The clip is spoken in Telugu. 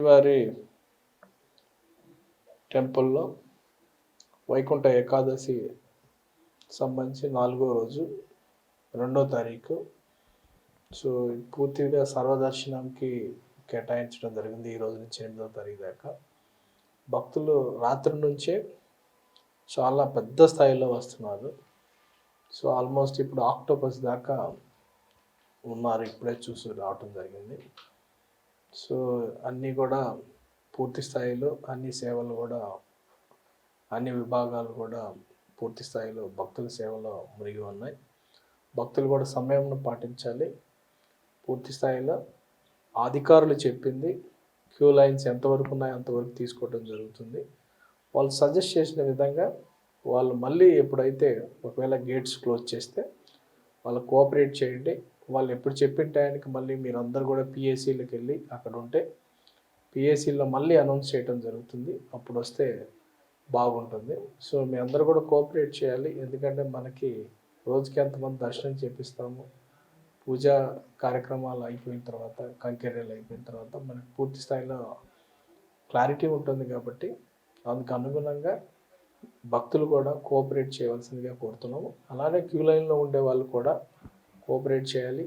స్వామివారి టెంపుల్లో వైకుంఠ ఏకాదశి సంబంధించి 4వ రోజు 2వ తారీఖు. సో పూర్తిగా సర్వదర్శనంకి కేటాయించడం జరిగింది. ఈ రోజు నుంచి 8వ తారీఖు దాకా భక్తులు రాత్రి నుంచే చాలా పెద్ద స్థాయిలో వస్తున్నారు. సో ఆల్మోస్ట్ ఇప్పుడు ఆక్టోపస్ దాకా ఉన్నారు. ఇప్పుడే చూసి రావటం జరిగింది. సో అన్నీ కూడా పూర్తి స్థాయిలో అన్ని సేవలు కూడా అన్ని విభాగాలు కూడా పూర్తి స్థాయిలో భక్తుల సేవలో మునిగి ఉన్నాయి. భక్తులు కూడా సమయంను పాటించాలి. పూర్తి స్థాయిలో అధికారులు చెప్పింది క్యూ లైన్స్ ఎంతవరకు ఉన్నాయో అంతవరకు తీసుకోవడం జరుగుతుంది. వాళ్ళు సజెస్ట్ చేసిన విధంగా వాళ్ళు మళ్ళీ ఎప్పుడైతే ఒకవేళ గేట్స్ క్లోజ్ చేస్తే వాళ్ళు కోఆపరేట్ చేయండి. వాళ్ళు ఎప్పుడు చెప్పిన టైంకి మళ్ళీ మీరు అందరు కూడా పిఏసీలకు వెళ్ళి అక్కడ ఉంటే పిఏసీలో మళ్ళీ అనౌన్స్ చేయడం జరుగుతుంది. అప్పుడు వస్తే బాగుంటుంది. సో మీ అందరూ కూడా కోఆపరేట్ చేయాలి. ఎందుకంటే మనకి రోజుకి ఎంతమంది దర్శనం చేపిస్తాము, పూజా కార్యక్రమాలు అయిపోయిన తర్వాత, కంకెర్యలు అయిపోయిన తర్వాత మనకి పూర్తి స్థాయిలో క్లారిటీ ఉంటుంది. కాబట్టి అందుకు అనుగుణంగా భక్తులు కూడా కోఆపరేట్ చేయవలసిందిగా కోరుతున్నాము. అలానే క్యూ లైన్లో ఉండే వాళ్ళు కూడా కోఆపరేట్ చేయాలి.